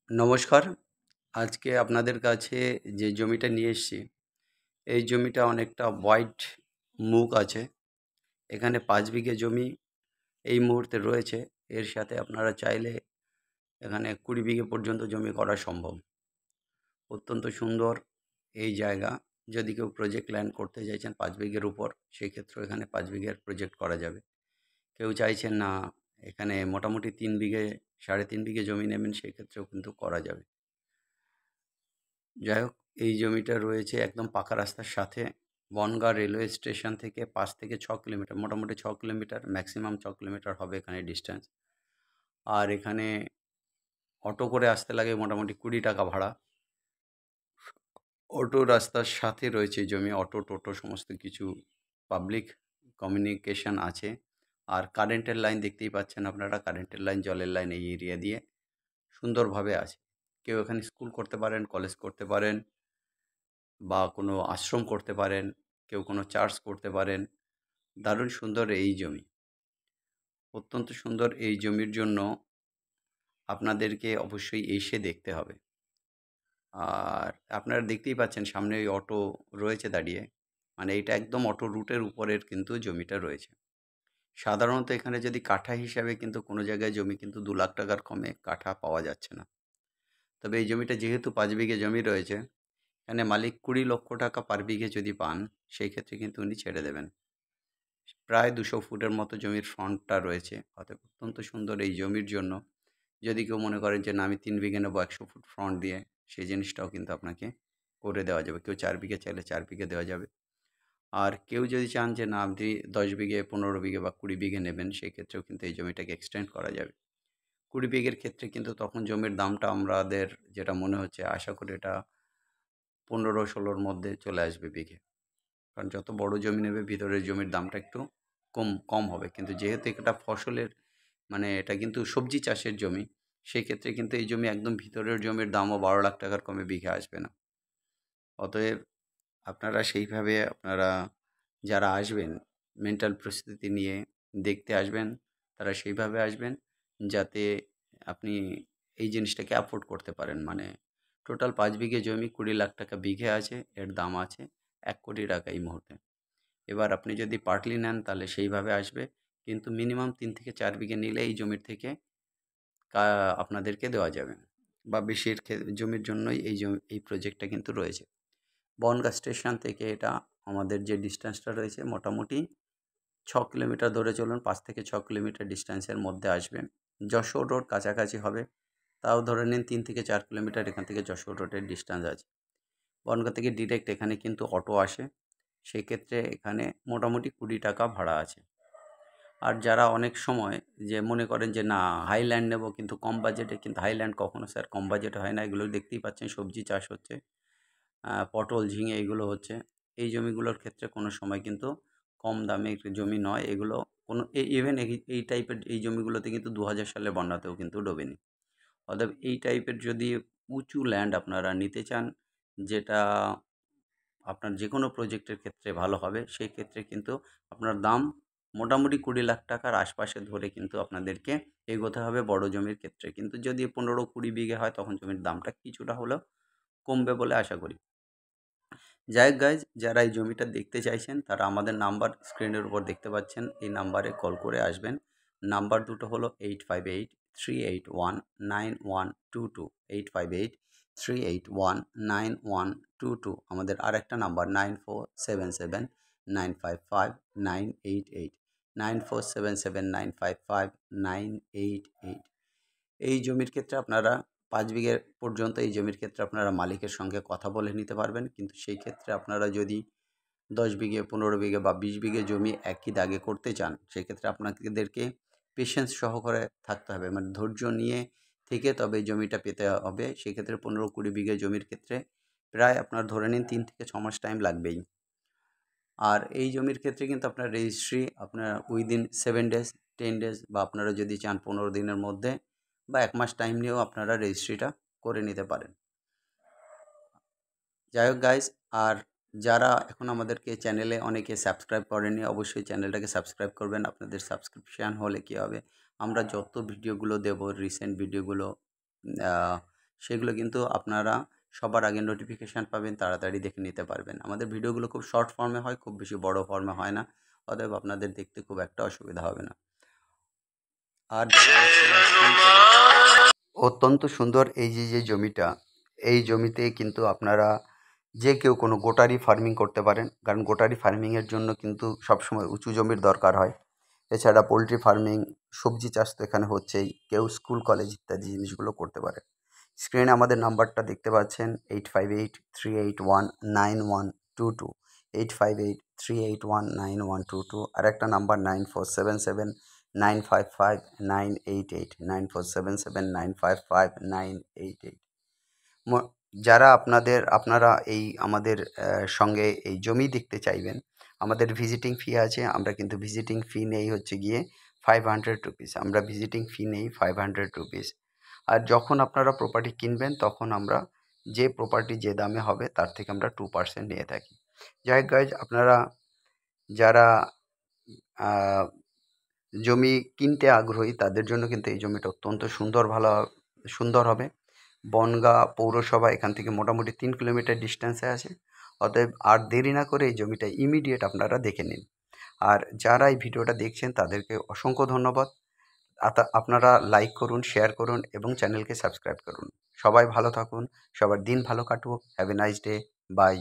নমস্কার। আজকে আপনাদের কাছে যে জমিটা নিয়ে এসেছি, এই জমিটা অনেকটা ওয়াইড মুখ আছে। এখানে ৫ বিঘে জমি এই মুহূর্তে রয়েছে। এর সাথে আপনারা চাইলে এখানে ২০ বিঘে পর্যন্ত জমি করা সম্ভব। অত্যন্ত সুন্দর এই জায়গা। যদি কেউ প্রজেক্ট ল্যান্ড করতে চাইছেন ৫ বিঘের উপর, সেই ক্ষেত্রেও এখানে ৫ বিঘের প্রজেক্ট করা যাবে। কেউ চাইছেন না এখানে মোটামুটি ৩ বিঘে, ৩.৫ বিঘে জমি নেবেন, সেই ক্ষেত্রেও কিন্তু করা যাবে। যাই হোক, এই জমিটা রয়েছে একদম পাকা রাস্তার সাথে। বনগাঁ রেলওয়ে স্টেশন থেকে ৫ থেকে ৬ কিলোমিটার, মোটামুটি ৬ কিলোমিটার, ম্যাক্সিমাম ৬ কিলোমিটার হবে এখানে ডিস্টেন্স। আর এখানে অটো করে আসতে লাগে মোটামুটি ২০ টাকা ভাড়া। অটো রাস্তার সাথে রয়েছে এই জমি, অটো টোটো সমস্ত কিছু পাবলিক কমিউনিকেশন আছে। আর কারেন্টের লাইন দেখতেই পাচ্ছেন আপনারা, কারেন্টের লাইন, জলের লাইন এই এরিয়া দিয়ে সুন্দরভাবে আছে। কেউ এখানে স্কুল করতে পারেন, কলেজ করতে পারেন, বা কোনো আশ্রম করতে পারেন, কেউ কোনো চার্চ করতে পারেন। দারুণ সুন্দর এই জমি, অত্যন্ত সুন্দর এই জমির জন্য আপনাদেরকে অবশ্যই এসে দেখতে হবে। আর আপনারা দেখতেই পাচ্ছেন সামনে ওই অটো রয়েছে দাঁড়িয়ে, মানে এটা একদম অটো রুটের উপরের কিন্তু জমিটা রয়েছে। সাধারণত এখানে যদি কাঠা হিসাবে কিন্তু কোনো জায়গায় জমি কিন্তু ২ লাখ টাকার কমে কাঠা পাওয়া যাচ্ছে না। তবে এই জমিটা যেহেতু ৫ বিঘে জমি রয়েছে, এখানে মালিক ২০ লক্ষ টাকা পার বিঘে যদি পান, সেই ক্ষেত্রে কিন্তু উনি ছেড়ে দেবেন। প্রায় ২০০ ফুটের মতো জমির ফ্রন্টটা রয়েছে। অতএব অত্যন্ত সুন্দর এই জমির জন্য যদি কেউ মনে করেন যে না আমি ৩ বিঘে নেবো ১০০ ফুট ফ্রন্ট দিয়ে, সেই জিনিসটাও কিন্তু আপনাকে করে দেওয়া যাবে। কেউ ৪ বিঘে চাইলে ৪ বিঘে দেওয়া যাবে। আর কেউ যদি চান যে না আপনি ১০ বিঘে, ১৫ বিঘে বা ২০ বিঘে নেবেন, সেই ক্ষেত্রেও কিন্তু এই জমিটাকে এক্সটেন্ড করা যাবে। ২০ বিঘের ক্ষেত্রে কিন্তু তখন জমির দামটা আমাদের যেটা মনে হচ্ছে, আশা করি এটা ১৫-১৬র মধ্যে চলে আসবে বিঘে। কারণ যত বড় জমি নেবে ভিতরের জমির দামটা একটু কম হবে। কিন্তু যেহেতু এটা ফসলের, মানে এটা কিন্তু সবজি চাষের জমি, সেই ক্ষেত্রে কিন্তু এই জমি একদম ভিতরের জমির দামও ১২ লাখ টাকার কমে বিঘে আসবে না। অতএব আপনারা সেইভাবে আপনারা যারা আসবেন, মেন্টাল প্রস্তুতি নিয়ে দেখতে আসবেন, তারা সেইভাবে আসবেন যাতে আপনি এই জিনিসটাকে অ্যাফোর্ড করতে পারেন। মানে টোটাল ৫ বিঘে জমি ২০ লাখ টাকা বিঘে আছে, এর দাম আছে ১ কোটি টাকা এই মুহূর্তে। এবার আপনি যদি পার্টলি নেন তাহলে সেইভাবে আসবে, কিন্তু মিনিমাম ৩ থেকে ৪ বিঘে নিলে এই জমির থেকে কা আপনাদেরকে দেওয়া যাবে, বা বেশির জমির জন্যই এই প্রজেক্টটা কিন্তু রয়েছে। বনগাঁ স্টেশন থেকে এটা আমাদের যে ডিস্টেন্সটা রয়েছে মোটামুটি ৬ কিলোমিটার ধরে চলুন, ৫ থেকে ৬ কিলোমিটার ডিস্টেন্সের মধ্যে আসবেন। যশোর রোড কাছাকাছি হবে, তাও ধরে নিন ৩ থেকে ৪ কিলোমিটার এখান থেকে যশোর রোডের ডিস্টেন্স আছে। বনগাঁ থেকে ডিরেক্ট এখানে কিন্তু অটো আসে, সেক্ষেত্রে এখানে মোটামুটি ২০ টাকা ভাড়া আছে। আর যারা অনেক সময় যে মনে করেন যে না হাইল্যান্ড নেব কিন্তু কম বাজেটে, কিন্তু হাইল্যান্ড কখনো স্যার কম বাজেটে হয় না। এগুলো দেখতেই পাচ্ছেন সবজি চাষ হচ্ছে, পটল, ঝিঙে এগুলো হচ্ছে। এই জমিগুলোর ক্ষেত্রে কোনো সময় কিন্তু কম দামে জমি নয় এগুলো। কোনো ইভেন এই টাইপের এই জমিগুলোতে কিন্তু ২০০০ সালের বন্যাতেও কিন্তু ডোবেনি। অতএব এই টাইপের যদি উঁচু ল্যান্ড আপনারা নিতে চান, যেটা আপনার যে কোনো প্রজেক্টের ক্ষেত্রে ভালো হবে, সেই ক্ষেত্রে কিন্তু আপনার দাম মোটামুটি ২০ লাখ টাকার আশপাশে ধরে কিন্তু আপনাদেরকে এগোতে হবে বড় জমির ক্ষেত্রে। কিন্তু যদি ১৫-২০ বিঘে হয় তখন জমির দামটা কিছুটা হলেও কমবে বলে আশা করি। যাই হোক গাইজ, যারা এই জমিটা দেখতে চাইছেন তারা আমাদের নাম্বার স্ক্রিনের উপর দেখতে পাচ্ছেন, এই নাম্বারে কল করে আসবেন। নাম্বার দুটো হলো 858-381-9122, 858-381-9122। আমাদের আরেকটা নাম্বার 9477955988, 9477955988। এই জমির ক্ষেত্রে আপনারা ৫ বিঘে পর্যন্ত এই জমির ক্ষেত্রে আপনারা মালিকের সঙ্গে কথা বলে নিতে পারবেন। কিন্তু সেই ক্ষেত্রে আপনারা যদি ১০ বিঘে, ১৫ বিঘে বা ২০ বিঘে জমি একই দাগে করতে চান, সেক্ষেত্রে আপনাদেরকে পেশেন্স সহকারে থাকতে হবে, মানে ধৈর্য নিয়ে থেকে তবে এই জমিটা পেতে হবে। সেক্ষেত্রে ১৫-২০ বিঘে জমির ক্ষেত্রে প্রায় আপনার ধরে নিন ৩ থেকে ৬ মাস টাইম লাগবেই। আর এই জমির ক্ষেত্রে কিন্তু আপনার রেজিস্ট্রি আপনার উইদিন 7 ডেজ, 10 ডেজ, বা আপনারা যদি চান ১৫ দিনের মধ্যে বা ১ মাস টাইম নিয়েও আপনারা রেজিস্ট্রিটা করে নিতে পারেন। যাই হোক গাইজ, আর যারা এখন আমাদেরকে চ্যানেলে অনেকে সাবস্ক্রাইব করেনি, অবশ্যই চ্যানেলটাকে সাবস্ক্রাইব করবেন। আপনাদের সাবস্ক্রিপশান হলে কী হবে, আমরা যত ভিডিওগুলো দেব রিসেন্ট ভিডিওগুলো সেগুলো কিন্তু আপনারা সবার আগে নোটিফিকেশান পাবেন, তাড়াতাড়ি দেখে নিতে পারবেন। আমাদের ভিডিওগুলো খুব শর্ট ফর্মে হয়, খুব বেশি বড় ফর্মে হয় না, অতএব আপনাদের দেখতে খুব একটা অসুবিধা হবে না। আর অত্যন্ত সুন্দর এই যে জমিটা, এই জমিতে কিন্তু আপনারা যে কেউ কোনো গোটারি ফার্মিং করতে পারেন, কারণ গোটারি ফার্মিংয়ের জন্য কিন্তু সবসময় উঁচু জমির দরকার হয়। এছাড়া পোলট্রি ফার্মিং, সবজি চাষ তো এখানে হচ্ছেই, কেউ স্কুল কলেজ ইত্যাদি জিনিসগুলো করতে পারে। স্ক্রিনে আমাদের নাম্বারটা দেখতে পাচ্ছেন 8583819122, 8583819122, আর একটা নাম্বার 9477955988, 9477955988। যারা আপনারা এই আমাদের সঙ্গে এই জমি দেখতে চাইবেন, আমাদের ভিজিটিং ফি আছে। আমরা কিন্তু ভিজিটিং ফি নেই হচ্ছে গিয়ে 500 রুপিস। আমরা ভিজিটিং ফি নেই 500 রুপিস। আর যখন আপনারা প্রপার্টি কিনবেন তখন আমরা যে প্রপার্টি যে দামে হবে তার থেকে আমরা 2% নিয়ে থাকি। যাই হোক গাইজ, আপনারা যারা জমি কিনতে আগ্রহী তাদের জন্য কিন্তু এই জমিটা অত্যন্ত সুন্দর হবে। বনগাঁ পৌরসভা এখান থেকে মোটামুটি 3 কিলোমিটার ডিস্টেন্সে আছে। অতএব আর দেরি না করে এই জমিটা ইমিডিয়েট আপনারা দেখে নিন। আর যারা এই ভিডিওটা দেখছেন তাদেরকে অসংখ্য ধন্যবাদ। আপনারা লাইক করুন, শেয়ার করুন এবং চ্যানেলকে সাবস্ক্রাইব করুন। সবাই ভালো থাকুন, সবার দিন ভালো কাটুক। Have a nice day. By.